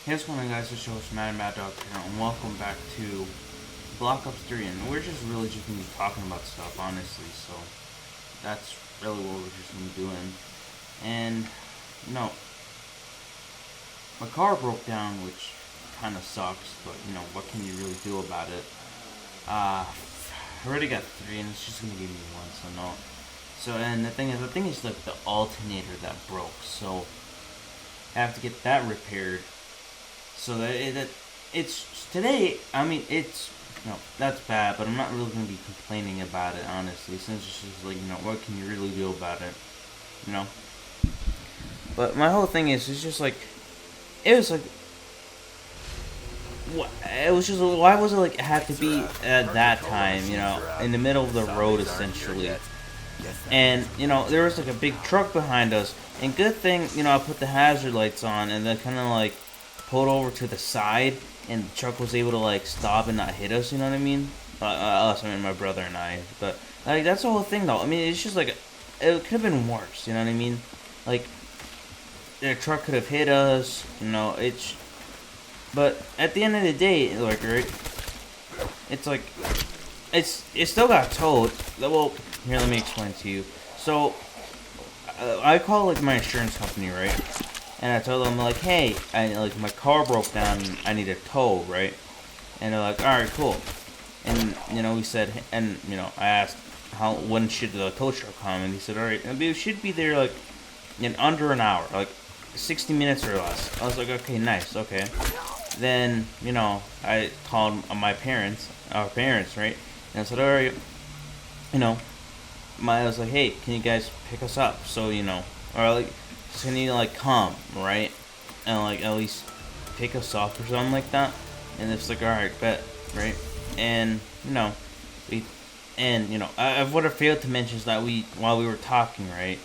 Hey, what's going on, guys? It's your host, Mad Dog here, and welcome back to Black Ops 3. And we're just really just gonna be talking about stuff, honestly. So that's really what we're just gonna be doing. And my car broke down, which kind of sucks. But what can you really do about it? I already got 3, and it's just gonna give me 1. So no. So and the thing is like the alternator that broke. So I have to get that repaired. So it's today. I mean, it's that's bad, but I'm not really gonna be complaining about it, honestly. Since it's just like what can you really do about it, you know? But my whole thing is, it's just like it was like what it was just why was it like it had to be at that time, in the middle of the road essentially, and there was like a big truck behind us, and good thing I put the hazard lights on, and then kind of like pulled over to the side, and the truck was able to like stop and not hit us. You know what I mean? Us, I mean my brother and I. But like that's the whole thing, though. I mean, it's just like it could have been worse. You know what I mean? Like the truck could have hit us. It's. But at the end of the day, like right, it's like it still got towed. Well, here, let me explain to you. So I call like my insurance company, right? And I told them like, hey, my car broke down. I need a tow, right? And they're like, all right, cool. And we said, and I asked when should the tow truck come, and he said, all right, it should be there like in under an hour, like 60 minutes or less. I was like, okay, nice, okay. Then I called our parents, right? And I said, all right, I was like, hey, can you guys pick us up? So or like. Can you like come, right, and like at least pick us up or something like that? And it's like, all right, bet, right? And I would have failed to mention is that while we were talking, right,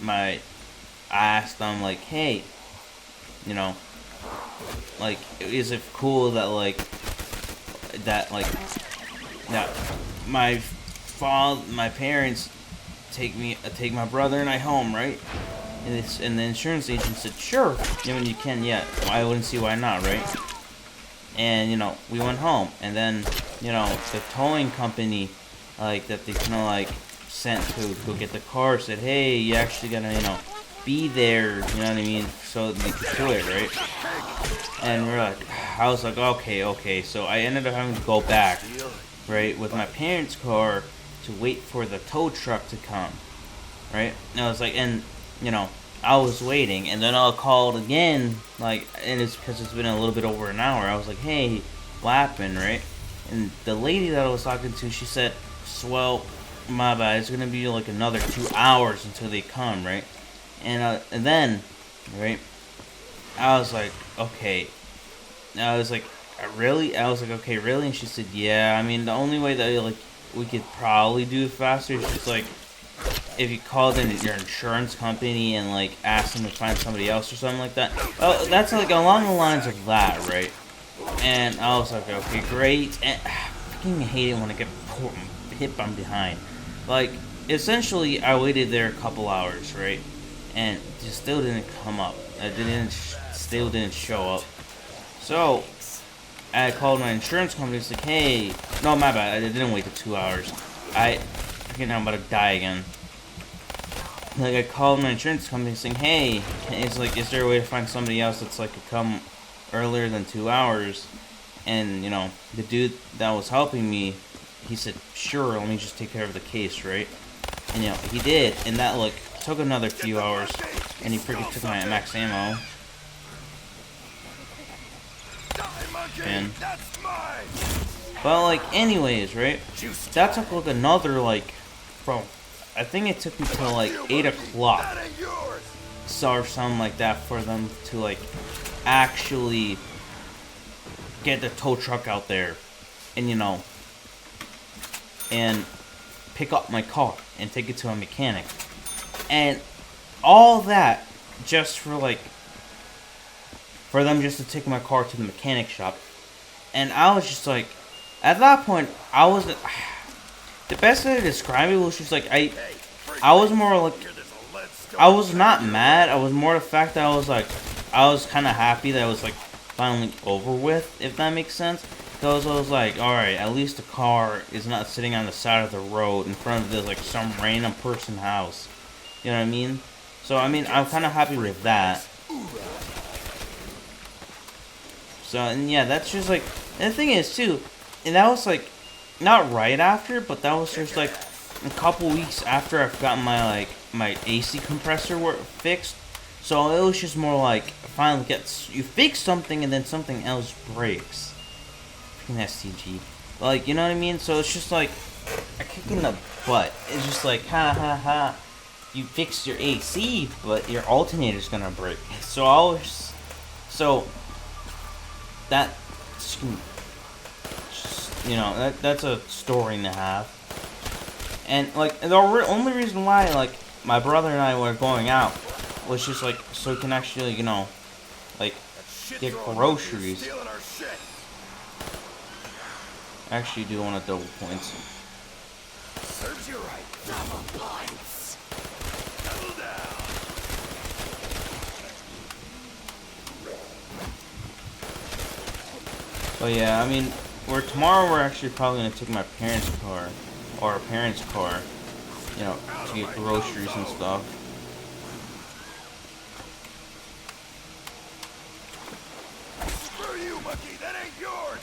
I asked them like, hey, like, is it cool that that my parents take my brother and I home, right? And the insurance agent said, sure, you can, yeah. I wouldn't see why not, right? And, we went home. And then, the towing company, like, that they kind of, like, sent to go get the car said, hey, you actually gotta, be there, you know what I mean? So they could do it, right? And I was like, okay. So I ended up having to go back, right, with my parents' car to wait for the tow truck to come, right? And I was like, I was waiting, and then I called again, like, and it's because it's been a little bit over an hour. I was like, hey, what happened, right? And the lady that I was talking to, she said, well, my bad, it's gonna be like another 2 hours until they come, right? And then, right, I was like, okay. I was like, really? I was like, okay, really? And she said, yeah, I mean, the only way that, like, we could probably do it faster is just, like, if you called in your insurance company and like asked them to find somebody else or something like that. Well, that's like along the lines of that, right? And I was like, okay, great. And I fucking hate it when I get hit from behind. Like, essentially, I waited there a couple hours, right? And it just still didn't come up. Still didn't show up. So I called my insurance company. It's like, hey, no, my bad. I didn't wait the 2 hours. I'm about to die again. Like, I called my insurance company saying, hey, it's like, is there a way to find somebody else that's like could come earlier than 2 hours? And the dude that was helping me, he said, sure, let me just take care of the case, right? And he did, and that like took another few hours, and he freaking took my max ammo. And well, like, anyways, right? That took like another like from. I think it took me till like 8 o'clock, or something like that, for them to like actually get the tow truck out there, and and pick up my car and take it to a mechanic, and all that just for them just to take my car to the mechanic shop. And I was just like, at that point, I wasn't. The best way to describe it was just like I was more like, I was not mad. I was more the fact that I was kind of happy that it was like finally over with, if that makes sense. Because I was like, alright, at least the car is not sitting on the side of the road in front of this, like, some random person house. You know what I mean? So, I mean, I'm kind of happy with that. So, and yeah, that's just, like, and the thing is, too, and that was, like, not right after, but that was just, like, a couple weeks after I've gotten my, like, my AC compressor fixed. So, it was just more like, finally you fix something and then something else breaks. STG, like, you know what I mean? So it's just like a kick in the butt. It's just like, ha ha ha, you fixed your AC, but your alternator's gonna break. So that, you know, that's a story and a half. And like the only reason why, like, my brother and I were going out was just like so we can actually, you know, like, get groceries. I actually do want to double points. Serves you right. Double points. Double down. But yeah, I mean, tomorrow we're actually probably gonna take my parents' car, or our parents' car, you know, to get groceries and stuff. Screw you, monkey. That ain't yours.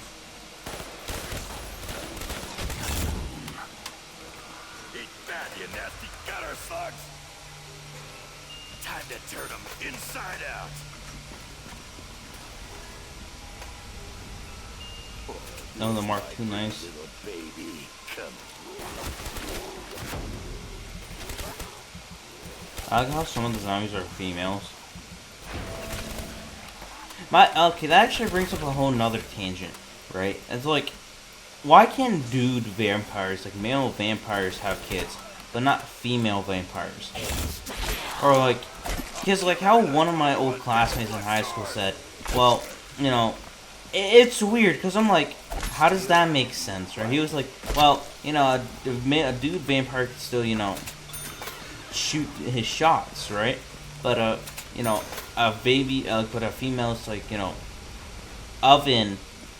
You nasty gutter slugs! Time to turn them inside out. No, the Mark II, nice. I like how some of the zombies are females. Okay, that actually brings up a whole nother tangent, right? It's like, why can't dude vampires, like male vampires, have kids, but not female vampires? Or like, because like how one of my old classmates in high school said, well, you know, it's weird, because I'm like, how does that make sense, right? He was like, well, you know, a dude vampire can still, you know, shoot his shots, right? But, you know, but a female's, like, you know, oven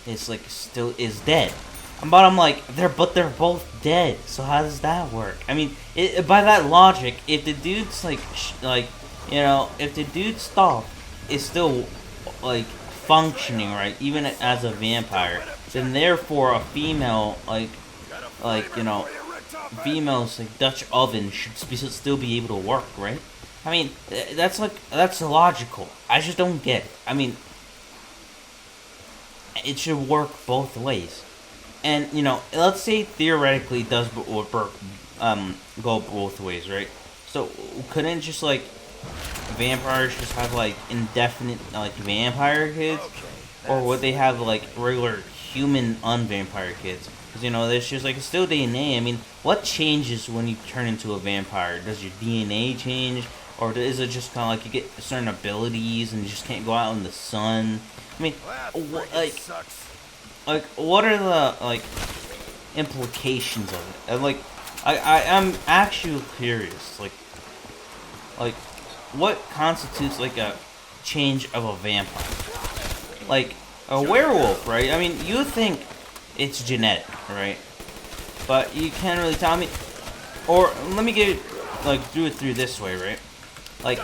is, like, still is dead. But I'm like, they're both dead. So how does that work? I mean, by that logic, if the dude's you know, if the dude's stuff is still like functioning, right, even as a vampire, then therefore a female like you know, females like Dutch oven should still be able to work, right? I mean, that's logical. I just don't get it. I mean, it should work both ways. And, you know, let's say theoretically it does go both ways, right? So, couldn't just, like, vampires just have, like, indefinite, like, vampire kids? Or would they have, like, regular human unvampire kids? Because, you know, there's just, like, it's still DNA. I mean, what changes when you turn into a vampire? Does your DNA change? Or is it just kind of like you get certain abilities and you just can't go out in the sun? I mean, like, what are the, like, implications of it? And, like, I'm actually curious, like, what constitutes, like, a change of a vampire? Like, a werewolf, right? I mean, you think it's genetic, right? But you can't really tell me, or, let me get it, like, do it through this way, right? Like,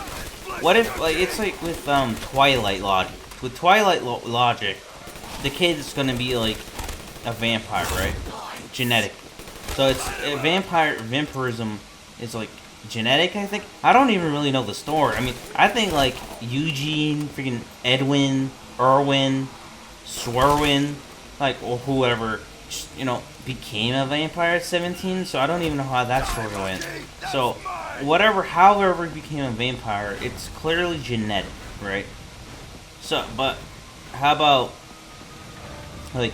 what if, like, it's like with, Twilight logic. With Twilight logic, the kid is gonna be like a vampire, right? Genetic. So it's vampirism is like genetic, I think. I don't even really know the story. I mean, I think like Eugene, freaking Edwin, Erwin, Swerwin, like, or whoever, you know, became a vampire at 17. So I don't even know how that story went. So however he became a vampire, it's clearly genetic, right? So, but how about, like,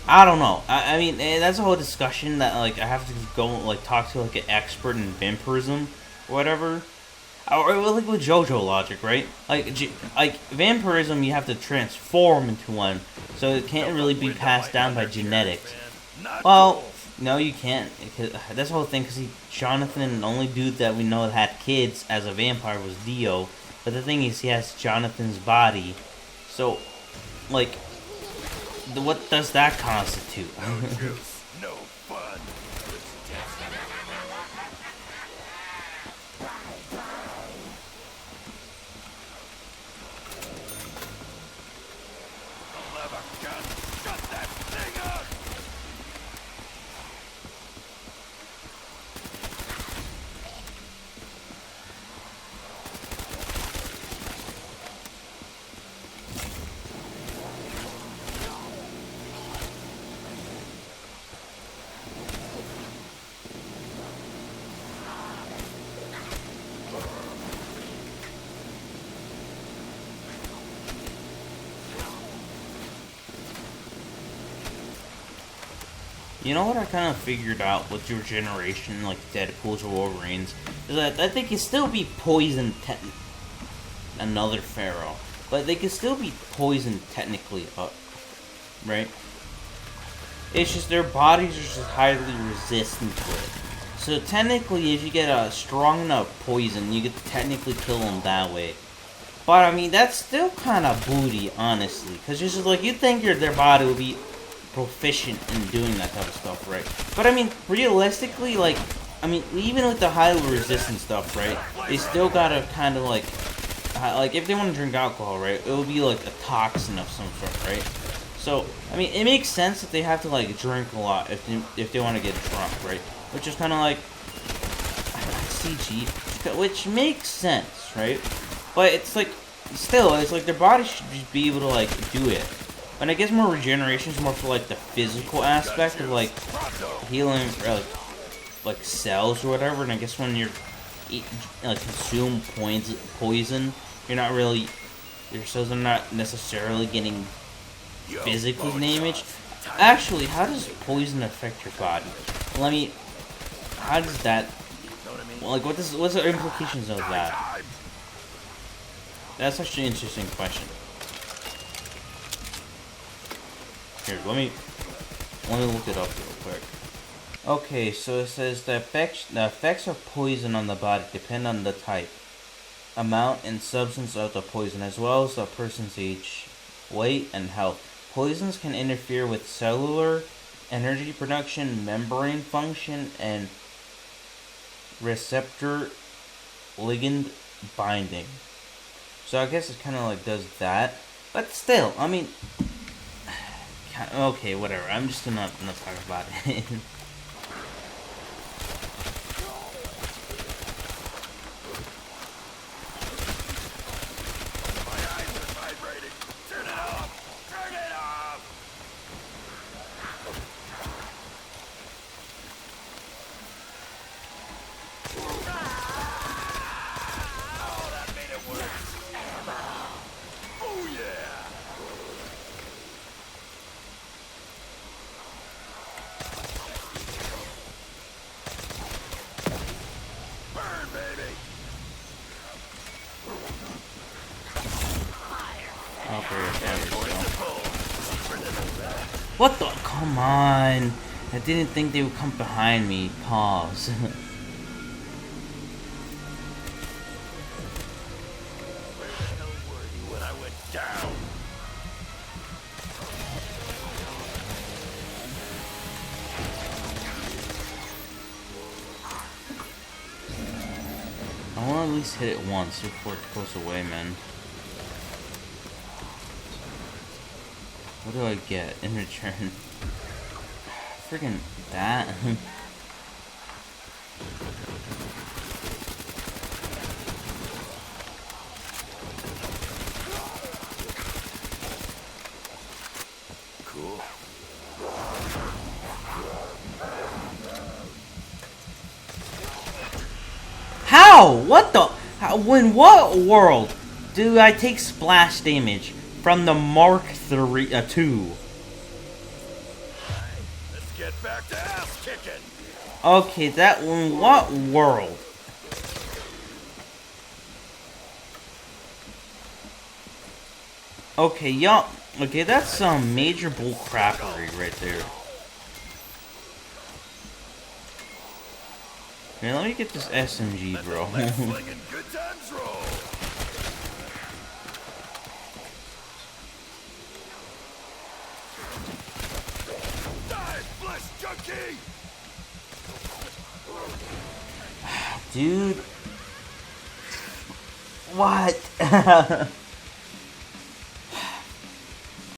I don't know. I mean, that's a whole discussion that, like, I have to go, like, talk to, like, an expert in vampirism or whatever. Or, like, with JoJo logic, right? Like, vampirism, you have to transform into one, so it can't really be passed down by genetics. Well, no, you can't. That's the whole thing, because Jonathan, the only dude that we know that had kids as a vampire was Dio. But the thing is, he has Jonathan's body, So, like, what does that constitute? No juice, no fun. A lever gun, shut that thing up! You know what I kind of figured out with your generation, like Deadpool's or Wolverines, is that they could still be poisoned. Another Pharaoh, but they could still be poisoned technically, right? It's just their bodies are just highly resistant to it. So technically, if you get a strong enough poison, you could technically kill them that way. But I mean, that's still kind of booty, honestly, because it's just like you think their body would be proficient in doing that type of stuff, right? But I mean, realistically, like, I mean, even with the highly resistant stuff, right? They still gotta kind of like if they want to drink alcohol, right? It would be like a toxin of some sort, right? So, I mean, it makes sense that they have to like drink a lot if they want to get drunk, right? Which is kind of like CG, which makes sense, right? But it's like still, it's like their body should just be able to like do it. And I guess more regeneration is more for like the physical aspect of like healing or like cells or whatever. And I guess when you're consume poison, your cells are not necessarily getting physically damaged. Actually, how does poison affect your body? How does that? Well, like, what's the implications of that? That's actually an interesting question. Here, let me look it up real quick. Okay, so it says the effects of poison on the body depend on the type, amount, and substance of the poison, as well as the person's age, weight, and health. Poisons can interfere with cellular energy production, membrane function, and receptor ligand binding. So I guess it kind of like does that, but still, I mean, okay, whatever. I'm just gonna not talk about it. What the? Come on. I didn't think they would come behind me. Pause. I want to at least hit it once before it goes away, man. What do I get in return? Friggin' that. Cool. How? What the? In what world do I take splash damage from the Mark 2? Let's get back to ass kicking. Okay, that in what world? Okay, y'all. Okay, that's some major bullcrappery right there. Man, let me get this SMG, bro. flesh junkie! Dude. What?